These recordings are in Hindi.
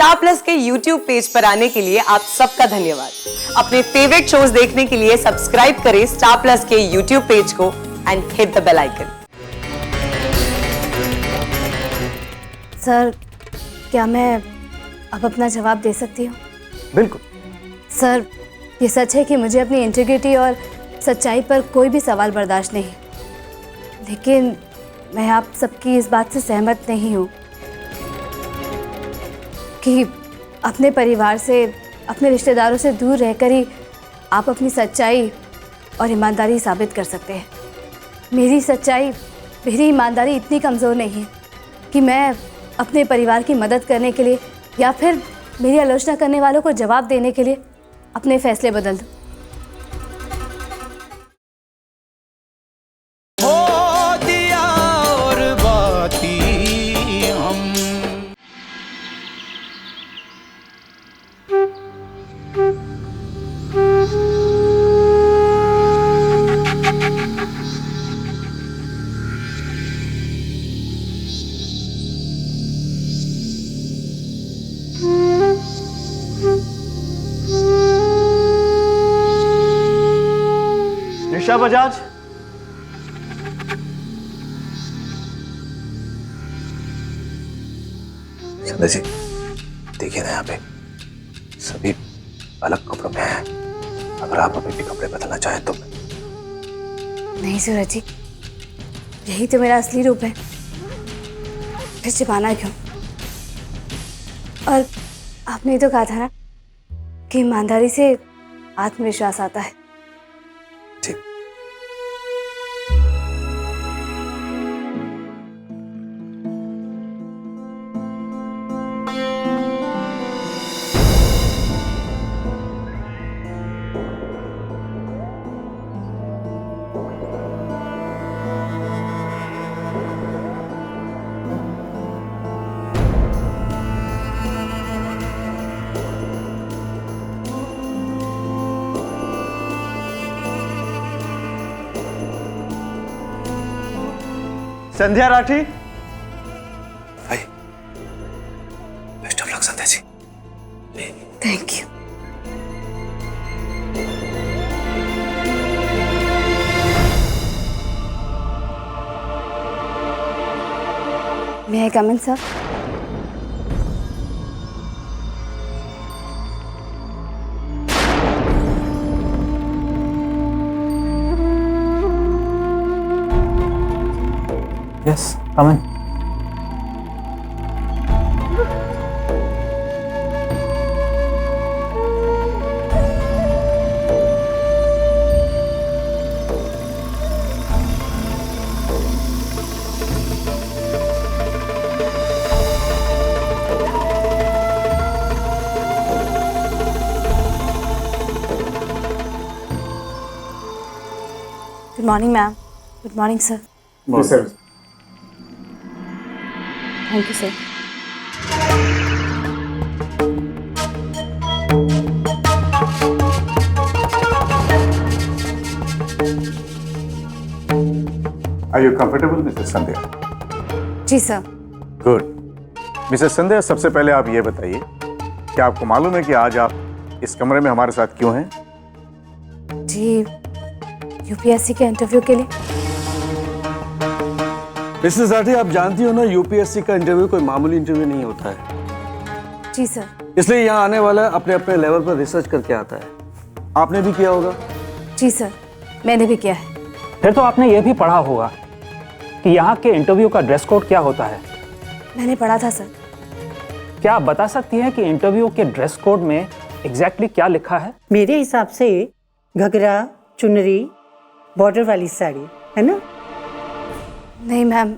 स्टार प्लस के YouTube पेज पर आने के लिए आप सबका धन्यवाद। अपने फेवरेट शोज देखने के लिए सब्सक्राइब करें स्टार प्लस के YouTube पेज को and hit the bell icon. Sir, क्या मैं अब अपना जवाब दे सकती हूँ? बिल्कुल। सर, ये सच है कि मुझे अपनी इंटीग्रिटी और सच्चाई पर कोई भी सवाल बर्दाश्त नहीं, लेकिन मैं आप सबकी इस बात से सहमत नहीं हूँ कि अपने परिवार से, अपने रिश्तेदारों से दूर रहकर ही आप अपनी सच्चाई और ईमानदारी साबित कर सकते हैं। मेरी सच्चाई, मेरी ईमानदारी इतनी कमज़ोर नहीं है कि मैं अपने परिवार की मदद करने के लिए या फिर मेरी आलोचना करने वालों को जवाब देने के लिए अपने फैसले बदल दूं। निशा बजाज, संध्या जी देखिए ना, यहाँ पे सभी अलग कपड़ों में हैं। अगर आप अभी भी कपड़े बदलना चाहें तो। नहीं सूरज जी, यही तो मेरा असली रूप है, फिर छिपाना क्यों? और आपने तो कहा था ना कि ईमानदारी से आत्मविश्वास आता है। ठीक। संध्या राठी। भाई best of luck Sandhya ji. Thank you. May I come in, sir? Yes, come in. Good morning, ma'am. Good morning, sir. Yes, sir. Thank you, sir. Are you comfortable, Mrs. Sandhya? जी सर। Good. मिसेस संध्या, सबसे पहले आप ये बताइए कि आपको मालूम है कि आज आप इस कमरे में हमारे साथ क्यों हैं? जी, यूपीएससी के इंटरव्यू के लिए। मिसेस राठी, आप जानती हो ना, यूपीएससी का इंटरव्यू कोई मामूली इंटरव्यू नहीं होता है। जी सर। इसलिए यहाँ आने वाला अपने अपने लेवल पर रिसर्च करके आता है। आपने भी किया होगा। जी सर, मैंने भी किया है। फिर तो आपने ये भी पढ़ा होगा कि यहाँ के इंटरव्यू का ड्रेस कोड क्या होता है। मैंने पढ़ा था सर। क्या आप बता सकती हैं कि इंटरव्यू के ड्रेस कोड में एग्जैक्टली क्या लिखा है? मेरे हिसाब से घघरा, चुनरी, बॉर्डर वाली साड़ी, है ना? नहीं मैम,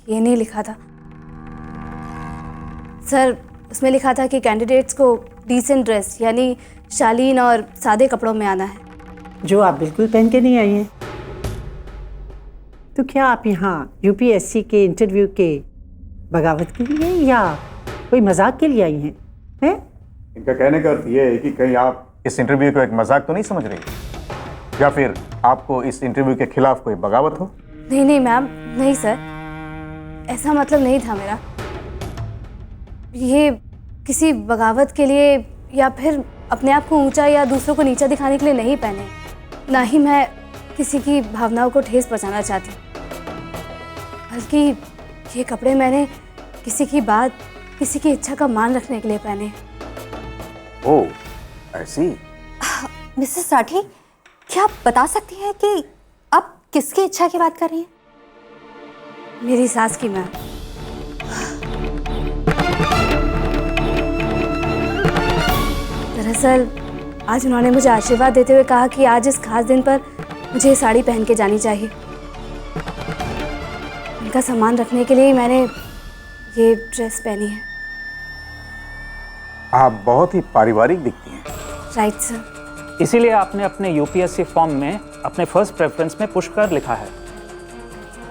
ये नहीं लिखा था सर। उसमें लिखा था कि कैंडिडेट्स को डिसेंट ड्रेस यानी शालीन और सादे कपड़ों में आना है। जो आप बिल्कुल पहन के नहीं आई हैं। तो क्या आप यहाँ यूपीएससी के इंटरव्यू के बगावत के लिए या कोई मजाक के लिए आई हैं? हैं? इनका कहने का अर्थ ये है कि कहीं आप इस इंटरव्यू को एक मजाक तो नहीं समझ रही, या फिर आपको इस इंटरव्यू के खिलाफ कोई बगावत हो? नहीं नहीं मैम, नहीं सर, ऐसा मतलब नहीं था मेरा। ये किसी बगावत के लिए या फिर अपने आप को ऊंचा या दूसरों को नीचा दिखाने के लिए नहीं पहने। ना ही मैं किसी की भावनाओं को ठेस पहुंचाना चाहती, बल्कि ये कपड़े मैंने किसी की बात, किसी की इच्छा का मान रखने के लिए पहने। ओह, ऐसी। मिसेस राठी, क्या आप बता सकती हैं कि आप किसकी इच्छा की बात कर रही हैं? मेरी सास की, मैम। दरअसल आज उन्होंने मुझे आशीर्वाद देते हुए कहा कि आज इस खास दिन पर मुझे ये साड़ी पहन के जानी चाहिए। उनका सम्मान रखने के लिए ही मैंने ये ड्रेस पहनी है। आप बहुत ही पारिवारिक दिखती हैं। Right sir. इसीलिए आपने अपने यूपीएससी फॉर्म में अपने फर्स्ट प्रेफरेंस में पुष्कर लिखा है।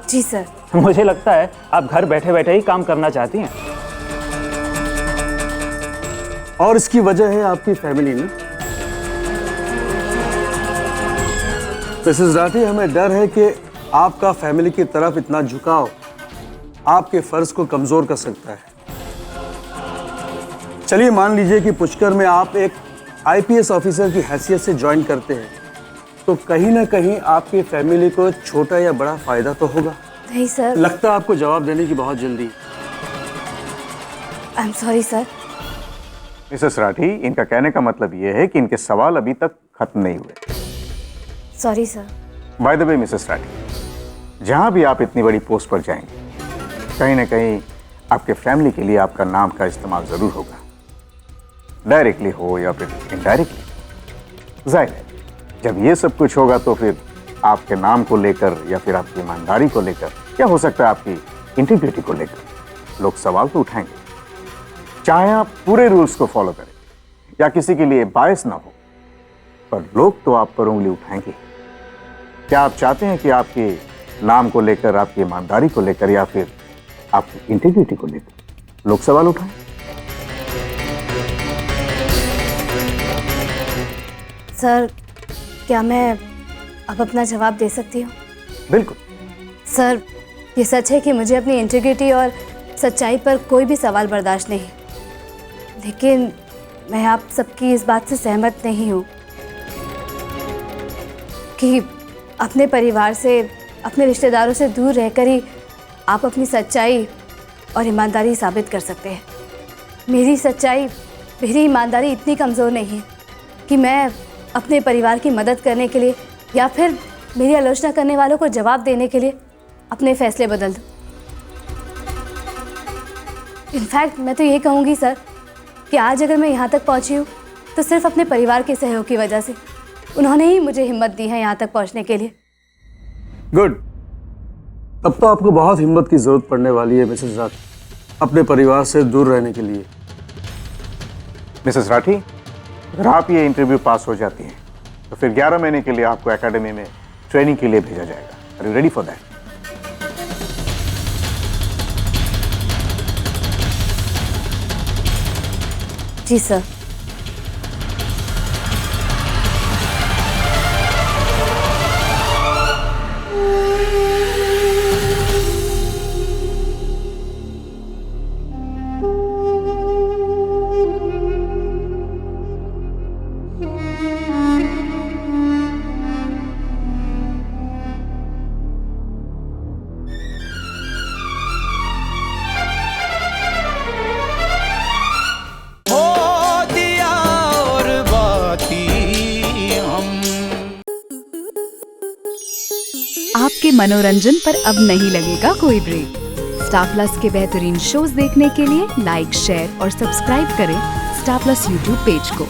जी सर। मुझे लगता है आप घर बैठे बैठे ही काम करना चाहती हैं। और इसकी वजह है आपकी फैमिली में। मिसेस राठी, हमें डर है कि आपका फैमिली की तरफ इतना झुकाव आपके फर्ज को कमजोर कर सकता है। चलिए मान लीजिए कि पुष्कर में आप एक आईपीएस ऑफिसर की हैसियत से ज्वाइन करते हैं, तो कहीं ना कहीं आपकी फैमिली को छोटा या बड़ा फायदा तो होगा। नहीं सर। लगता है आपको जवाब देने की बहुत जल्दी। I am sorry sir. Mrs Rathi, इनका कहने का मतलब ये है कि इनके सवाल अभी तक खत्म नहीं हुए। Sorry sir. By the way Mrs Rathi, जहां भी आप इतनी बड़ी पोस्ट पर जाएंगे, कहीं ना कहीं आपके फैमिली के लिए आपका नाम का इस्तेमाल जरूर होगा, डायरेक्टली हो या फिर इनडायरेक्टली। जाहिर है, जब ये सब कुछ होगा तो फिर आपके नाम को लेकर या फिर आपकी ईमानदारी को लेकर, क्या हो सकता है आपकी इंटीग्रिटी को लेकर लोग सवाल तो उठाएंगे। चाहे आप पूरे रूल्स को फॉलो करें या किसी के लिए बायस ना हो, पर लोग तो आप पर उंगली उठाएंगे। क्या आप चाहते हैं कि आपके नाम को लेकर, आपकी ईमानदारी को लेकर या फिर आपकी इंटीग्रिटी को लेकर लोग सवाल उठाएं? सर, क्या मैं अब अपना जवाब दे सकती हूँ? बिल्कुल। सर, ये सच है कि मुझे अपनी इंटीग्रिटी और सच्चाई पर कोई भी सवाल बर्दाश्त नहीं, लेकिन मैं आप सबकी इस बात से सहमत नहीं हूँ कि अपने परिवार से, अपने रिश्तेदारों से दूर रहकर ही आप अपनी सच्चाई और ईमानदारी साबित कर सकते हैं। मेरी सच्चाई, मेरी ईमानदारी इतनी कमज़ोर नहीं है कि मैं अपने परिवार की मदद करने के लिए या फिर मेरी आलोचना करने वालों को जवाब देने के लिए अपने फैसले बदल दूं। इनफैक्ट मैं तो ये कहूँगी सर कि आज अगर मैं यहाँ तक पहुँची हूँ तो सिर्फ अपने परिवार के सहयोग की वजह से। उन्होंने ही मुझे हिम्मत दी है यहाँ तक पहुँचने के लिए। गुड। अब तो आपको बहुत हिम्मत की जरूरत पड़ने वाली है मिसेस राठी, अपने परिवार से दूर रहने के लिए। मिसेस राठी, अगर आप ये इंटरव्यू पास हो जाती हैं तो फिर 11 महीने के लिए आपको एकेडमी में ट्रेनिंग के लिए भेजा जाएगा। Are you ready for that? जी सर। आपके मनोरंजन पर अब नहीं लगेगा कोई ब्रेक। स्टार प्लस के बेहतरीन शोज देखने के लिए लाइक, शेयर और सब्सक्राइब करें स्टार प्लस यूट्यूब पेज को।